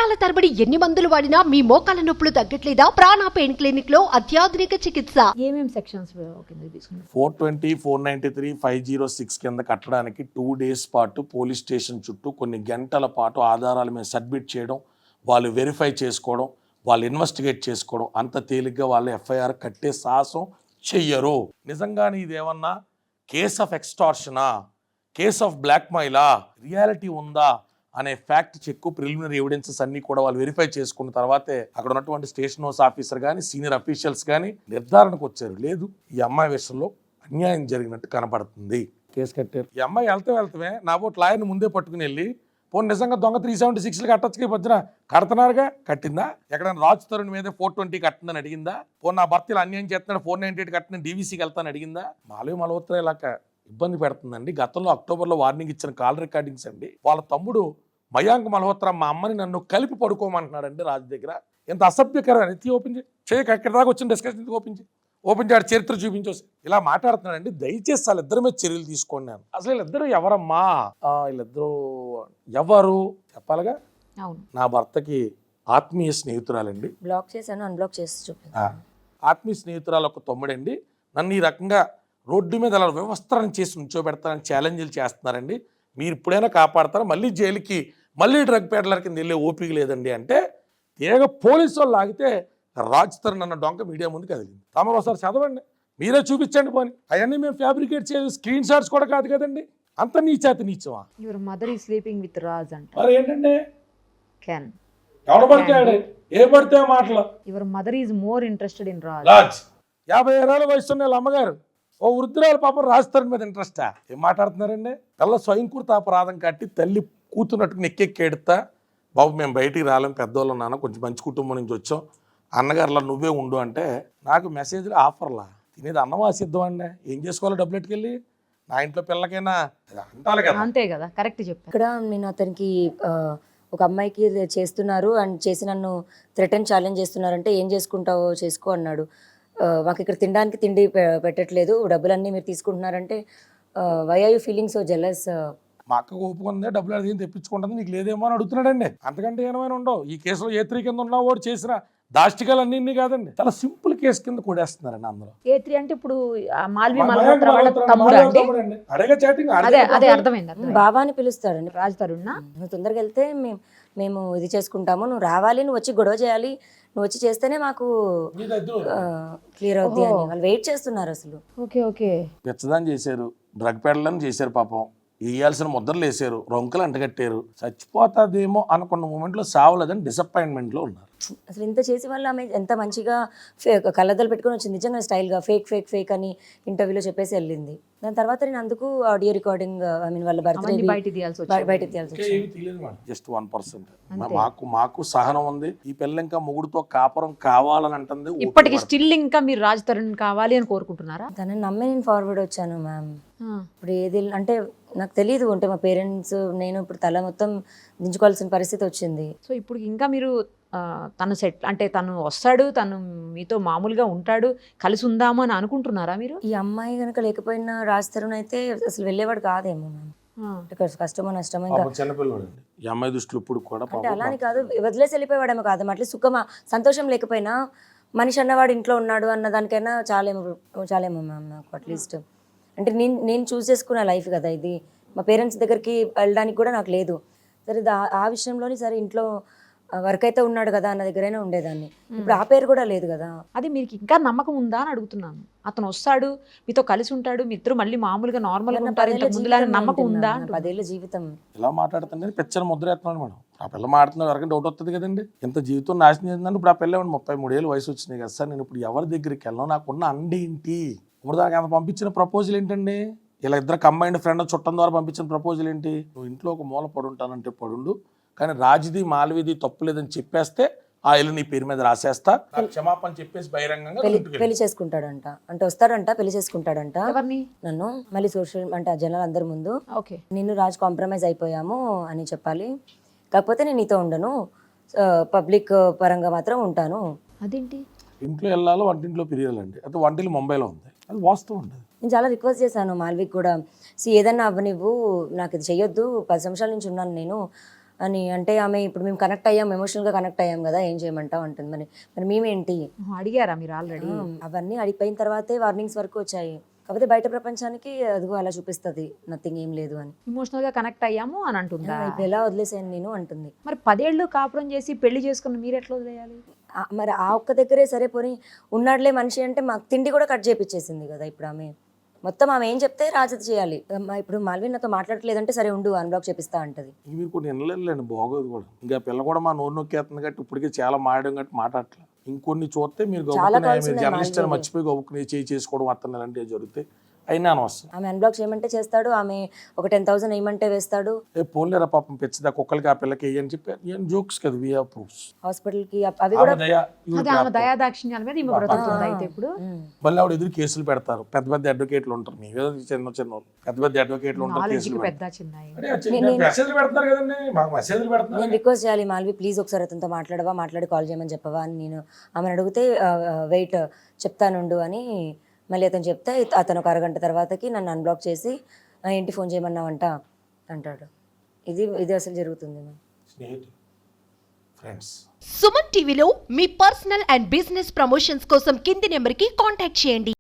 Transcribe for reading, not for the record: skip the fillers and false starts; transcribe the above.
సంవత్సరాల తరబడి ఎన్ని మందులు వాడినా మీ మోకాల నొప్పులు తగ్గట్లేదా? ప్రాణ పెయిన్ క్లినిక్ లో అత్యాధునిక చికిత్స. ఏమేం సెక్షన్స్ కింద తీసుకున్నారు? 420, 493, 506 కింద కట్టడానికి 2 days పాటు పోలీస్ స్టేషన్ చుట్టూ కొన్ని గంటల పాటు ఆధారాల మీద సబ్మిట్ చేయడం, వాళ్ళు వెరిఫై చేసుకోవడం, వాళ్ళు ఇన్వెస్టిగేట్ చేసుకోవడం, అంత తేలిగ్గా వాళ్ళు ఎఫ్ఐఆర్ కట్టే సాహసం చెయ్యరు. నిజంగానే ఇదేమన్నా కేస్ ఆఫ్ ఎక్స్టార్షనా, కేస్ ఆఫ్ బ్లాక్ మెయిలా, రియాలిటీ ఉందా అనే ఫ్యాక్ట్ చెక్, ప్రిలిమినరీ ఎవిడెన్సెస్ అన్ని కూడా వాళ్ళు వెరిఫై చేసుకున్న తర్వాతే అక్కడ ఉన్నటువంటి స్టేషన్ హౌస్ ఆఫీసర్ కానీ సీనియర్ అఫీషియల్స్ కానీ నిర్ధారణకు వచ్చారు. లేదు, ఈ అమ్మాయి విషయంలో అన్యాయం జరిగినట్టు కనపడుతుంది, కేసు కట్టారు. ఈ అమ్మాయి వెళ్తామే నా బోట్ లాయర్ని ముందే పట్టుకుని వెళ్ళి పోనీ నిజంగా దొంగ 376 కట్టచ్చుకి పొద్దున కడుతున్నారుగా, కట్టిందా? ఎక్కడైనా రాజు తరుణ్ మీద 420 కట్టిందని అడిగిందా? పోనీ నా భర్తలు అన్యాయం చేస్తున్నాడు 498 కట్టిన డీవీసీకి వెళ్తాను అడిగిందా? మాలవి మల్హోత్రా ఇలాక ఇబ్బంది పెడుతుందండి. గతంలో అక్టోబర్లో వార్నింగ్ ఇచ్చిన కాల్ రికార్డింగ్స్ అండి. వాళ్ళ తమ్ముడు మయాంక్ మల్హోత్రా మా అమ్మని నన్ను కలిపి పడుకోమంటున్నాడండి రాజు దగ్గర. ఎంత అసభ్యకరమైన ఎత్తి ఓపెన్ చేయక ఎక్కడ దాకా వచ్చిన డిస్కషన్ ఓపెన్ చేయడు, చరిత్ర చూపించేసి ఇలా మాట్లాడుతున్నాడండి. దయచేసి వాళ్ళిద్దరి మీద చర్యలు తీసుకోండి. నేను అసలు వీళ్ళిద్దరు ఎవరమ్మా, వీళ్ళిద్దరు ఎవరు చెప్పాలిగా. నా భర్తకి ఆత్మీయ స్నేహితురాలండి. బ్లాక్ చేశాను, అన్బ్లాక్ చేసి చూపించాను. ఆత్మీయ స్నేహితురాలు ఒక తమ్ముడండి. నన్ను ఈ రకంగా రోడ్డు మీద అలా వ్యవస్థలను చేసి నుంచోబెడతారని ఛాలెంజ్లు చేస్తున్నారండి. మీరు ఇప్పుడైనా కాపాడతారా? మళ్ళీ జైలుకి, మళ్ళీ డ్రగ్ పేడలర్ కింద వెళ్ళే ఓపిక లేదండి అంటే తీగ పోలీసు వాళ్ళు లాగితే రాజ్ తరుణ్ అన్న డొంక మీడియా ముందు కదిలింది. తమరు ఒకసారి చదవండి, మీరే చూపించండి. పోనీ అవన్నీ మేము ఫ్యాబ్రికేట్ చేసి స్క్రీన్ షాట్స్ కూడా కాదు కదండి. అంత నీచాతి నీచమా? Your mother is sleeping with Raj అంట. మరి ఏంటండి, కెన్ ఎవడ పడితే ఏ పడితే మాటలు. Your mother is more interested in Raj. 50 ఏళ్ళ వయసు ఉన్న వాళ్ళ అమ్మగారు ఓ వృద్ధురాలు పాపం రాజ్ తరుణ్ మీద ఇంట్రెస్టా? ఏం మాట్లాడుతున్నారండి? పిల్ల స్వయంకృత అపరాధం కట్టి తల్లి కూతున్నట్టుకు నెక్కెక్కేడుతా, బాబు మేము బయటికి రాలేం, పెద్దవాళ్ళు నాన్న, కొంచెం మంచి కుటుంబం నుంచి వచ్చాం, అన్నగారులా నువ్వే ఉండు అంటే నాకు మెసేజ్లు ఆఫర్లా. తినేది అన్నమా సిద్ధం అండి, ఏం చేసుకోవాలో డబ్బులు ఎట్టుకెళ్ళి నా ఇంట్లో పిల్లకైనా అంటాలి కదా. అంతే కదా, కరెక్ట్ చెప్పాను. ఇక్కడ నేను అతనికి ఒక అమ్మాయికి చేస్తున్నారు అండ్ చేసి నన్ను థ్రెటన్ ఛాలెంజ్ చేస్తున్నారంటే ఏం చేసుకుంటావో చేసుకో అన్నాడు. మాకు ఇక్కడ తినడానికి తిండి పెట్టట్లేదు, డబ్బులన్నీ మీరు తీసుకుంటున్నారంటే why are you feeling so jealous? మా అక్కకు ఒప్పుకుందే, డబ్బులు అడిగి తెప్పించుకుంటుంది, నీకు లేదేమో అని అడుగుతున్నాడండి. అంతకంటే ఏమైనా ఉండవు. ఈ కేసులో A3 కింద ఉన్న వాడు చేసిన దాష్టికాలు అన్ని కాదండి, చాలా సింపుల్ కేసు కింద కొడేస్తున్నారండి అందరూ. A3 అంటే ఇప్పుడు మాల్వి మల్హోత్రా వాళ్ళ తమ్ముడు అండి. అడగా చాటింగ్ అదే అర్థమైంది. బాబా అని పిలుస్తాడండి. రాజ్ తరుణ్ నువ్వు తొందరగా వెళ్తే మేము ఇది చేసుకుంటాము, నువ్వు రావాలి, నువ్వు వచ్చి గొడవ చేయాలి, నువ్వు వచ్చి చేస్తేనే మాకు క్లియర్ అవుద్ది అని వాళ్ళు వెయిట్ చేస్తున్నారు. అసలు ఓకే పెచ్చదాన్ని చేశారు, డ్రగ్ పెడలని చేశారు, పాపం వేయాల్సిన ముద్రలు వేసారు, రొంకలు అంటగట్టారు. చచ్చిపోతాదేమో అనుకున్న మూమెంట్లో సావలేదని డిసప్పాయింట్మెంట్లో ఉన్నారు. అసలు ఇంత చేసి వాళ్ళు ఆమె ఎంత మంచిగా కళ్ళద్దాలు పెట్టుకుని వచ్చింది, నిజంగా స్టైల్గా ఫేక్ అని ఇంటర్వ్యూలో చెప్పేసి వెళ్ళింది. దాని తర్వాత నేను అందుకు ఆడియో రికార్డింగ్ వాళ్ళ బర్త్డే బయట తీయాల్సి వచ్చింది. జస్ట్ 1%. మాకు సహనం ఉంది. ఈ పిల్ల ఇంకా మొగుడుతో కాపురం కావాలని అంటుంది. ఇప్పటికి స్టిల్ ఇంకా మీరు రాజ్ తరుణ్ కావాలి అని కోరుకుంటున్నారా? తనని నమ్మి నేను ఫార్వర్డ్ వచ్చాను మ్యామ్. ఇప్పుడు ఏది అంటే నాకు తెలియదు, అంటే మా పేరెంట్స్ నేను ఇప్పుడు తల మొత్తం దించుకోవాల్సిన పరిస్థితి వచ్చింది. సో ఇప్పుడు ఇంకా మీరు తను అంటే తను వస్తాడు, తను మీతో మామూలుగా ఉంటాడు, కలిసి ఉందాము అని అనుకుంటున్నారా మీరు? ఈ అమ్మాయి కనుక లేకపోయినా రాజ్ తరుణ్ అయితే అసలు వెళ్ళేవాడు కాదేమో మ్యామ్. కష్టమో నష్టమో చిన్నపిల్లడండి ఈ అమ్మాయి దృష్టిలో ఇప్పుడు కూడా. అంటే అలాని కాదు, వదిలేసి వెళ్ళిపోయేవాడేమో కాదు, అట్లీస్ట్ సుఖమా సంతోషం లేకపోయినా మనిషి అన్నవాడు ఇంట్లో ఉన్నాడు అన్న దానికైనా చాలేమో మ్యామ్ నాకు. అట్లీస్ట్ అంటే నేను చూస్ చేసుకున్న లైఫ్ కదా ఇది, మా పేరెంట్స్ దగ్గరికి వెళ్ళడానికి కూడా నాకు లేదు. సరే ఆ విషయంలోని సరే ఇంట్లో వర్క్ అయితే ఉన్నాడు కదా అన్న దగ్గరైనా ఉండేదాన్ని. ఇప్పుడు ఆ పేరు కూడా లేదు కదా. అది మీకు ఇంకా నమ్మకం ఉందా అని అడుగుతున్నాను. అతను వస్తాడు, మీతో కలిసి ఉంటాడు, మీ ఇద్దరు మళ్ళీ మామూలుగా నార్మల్గా ఉంటారు, నమ్మకం ఉందా? 10 ఏళ్ళ జీవితం ఇలా మాట్లాడుతుంటే పిచ్చని ముద్ర వేస్తున్నాడు మేడం. ఆ పిల్ల మాట్లాడుతున్న వరకు డౌట్ వస్తుంది కదండి. ఎంత జీవితం నాశనం చేసిందంటే ఇప్పుడు ఆ పిల్ల 33 ఏళ్ళు వయసు వచ్చినాయి కదా సార్, నేను ఇప్పుడు ఎవరి దగ్గరికి వెళ్ళను, నాకున్న అండేంటి? ఇప్పుడు దానికి అంత పంపించిన ప్రపోజల్ ఏంటండి? ఇలా ఇద్దరు కంబైన్డ్ ఫ్రెండ్ చుట్టం ద్వారా పంపించిన ప్రపోజల్ ఏంటి? నువ్వు ఇంట్లో ఒక మూల పడుంటానంటే పడుండు, కానీ రాజుది మాల్విది తప్పులేదని చెప్పేస్తే ఆ ఇల్లు నీ పేరు మీద రాసేస్తా, క్షమాపణ చెప్పేసి బహిరంగంగా పెళ్లి చేసుకుంటాడంట. అంటే వస్తాడంట, పెళ్లి చేసుకుంటాడంట నన్ను. మళ్ళీ సోషల్ అంటే జనాలు అందరి ముందు నిన్ను రాజు కాంప్రమైజ్ అయిపోయాము అని చెప్పాలి, కాకపోతే నేను నీతో ఉండను, పబ్లిక్ పరంగా మాత్రం ఉంటాను. అదేంటి? ఇంట్లో వెళ్ళాలో వంటింట్లో పిరియాలండి, అయితే వంటిల్లు ముంబైలో ఉంది, అది వాస్తవం ఉండదు. నేను చాలా రిక్వెస్ట్ చేశాను మాల్విక్ కూడా, ఏదన్నా అవ్వనివ్వు, నాకు ఇది చెయ్యొద్దు, 10 సంవత్సరాల నుంచి ఉన్నాను నేను, అని అంటే ఆమె ఇప్పుడు మేము కనెక్ట్ అయ్యాం, ఎమోషనల్గా కనెక్ట్ అయ్యాం కదా, ఏం చేయమంటావు అంటుంది. మరి మేమేంటి? అడిగారా మీరు ఆల్రెడీ? అవన్నీ అడిగిపోయిన తర్వాతే వార్నింగ్స్ వరకు వచ్చాయి. కాకపోతే బయట ప్రపంచానికి అదిగో అలా చూపిస్తుంది, నథింగ్, ఏం లేదు అని. ఎమోషనల్ గా కనెక్ట్ అయ్యాము అని అంటుందా? ఇప్పుడు ఎలా వదిలేసాను నేను అంటుంది. మరి 10 ఏళ్ళు కాపురం చేసి పెళ్లి చేసుకున్న మీరు ఎట్లా వదిలేయాలి? మరి ఆ ఒక్క దగ్గరే సరే పోనీ ఉన్నాడులే మనిషి అంటే మాకు తిండి కూడా కట్ చేపించేసింది కదా ఇప్పుడు ఆమె. మొత్తం ఆమె ఏం చెప్తే రాజతి చేయాలి. ఇప్పుడు మాల్విన్ నాతో మాట్లాడట్లేదంటే సరే ఉండు అన్బ్లాక్ చేపిస్తా అంటది. మీరు కొన్ని వినలేండి, బాగోదు కూడా. ఇంకా పిల్ల కూడా మా నోరు నొక్కేస్తుంది కాబట్టి ఇప్పటికే చాలా మాడడం కాబట్టి మాట్లాడట్లేదు. ఇంకొన్ని చూస్తే మీరు మీరు జర్నలిస్ట్ అని మర్చిపోయి గొప్పని చేసుకోవడం అతను ఇలాంటివి జరుగుతాయి, అయినా అనవసరం. ఆమె అన్బ్లాక్ చేయమంటే చేస్తాడు, ఆమె ఒక 10,000 వేయమంటే వేస్తాడు. పోలేరా పాపం పెంచిదా కుక్కలకి ఆ పిల్లకి వేయని చెప్పి జోక్స్ కదా, వీ హావ్ ప్రూఫ్స్. హాస్పిటల్ కి అవి కూడా అదే ఆమె దయాదాక్షిణ్యాల మీద ఈమె బ్రతుకుతుంది. అయితే ఇప్పుడు మళ్ళీ ఆవిడ ఎదురు కేసులు పెడతారు, పెద్ద పెద్ద అడ్వకేట్లు ఉంటారు. మీ చిన్న చిన్న పెద్ద పెద్ద అడ్వకేట్లు ఉంటారు, కేసులు పెద్ద చిన్న మెసేజ్లు పెడతారు కదండి, మాకు మెసేజ్లు పెడతారు. నేను రిక్వెస్ట్ చేయాలి, మాల్వి ప్లీజ్ ఒకసారి అతనితో మాట్లాడవా, మాట్లాడి కాల్ చేయమని చెప్పవా అని నేను ఆమెను అడిగితే వెయిట్ చెప్తానుండు అని మళ్ళీ అతను చెప్తే అతను ఒక అరగంట తర్వాతకి నన్ను అన్బ్లాక్ చేసి ఏంటి ఫోన్ చేయమన్నావంట అంటాడు. ఇది అసలు జరుగుతుంది ఫ్రెండ్స్. సుమన్ టీవీలో మీ పర్సనల్ అండ్ బిజినెస్ ప్రమోషన్స్ కోసం కింది నెంబర్కి కాంటాక్ట్ చేయండి.